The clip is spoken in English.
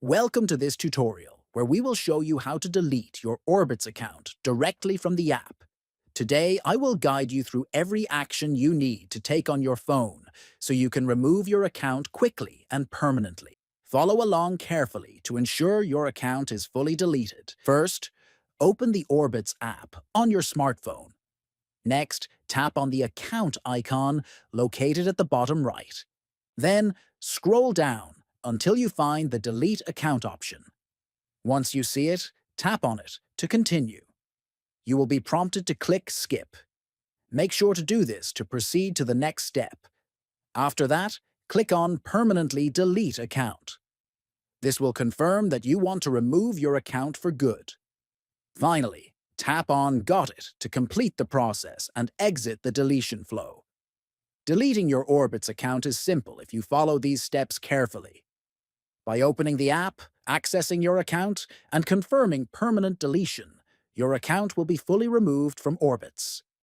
Welcome to this tutorial, where we will show you how to delete your Orbitz account directly from the app. Today, I will guide you through every action you need to take on your phone so you can remove your account quickly and permanently. Follow along carefully to ensure your account is fully deleted. First, open the Orbitz app on your smartphone. Next, tap on the account icon located at the bottom right. Then, scroll down until you find the Delete Account option. Once you see it, tap on it to continue. You will be prompted to click Skip. Make sure to do this to proceed to the next step. After that, click on Permanently Delete Account. This will confirm that you want to remove your account for good. Finally, tap on Got It to complete the process and exit the deletion flow. Deleting your Orbitz account is simple if you follow these steps carefully. By opening the app, accessing your account, and confirming permanent deletion, your account will be fully removed from Orbitz.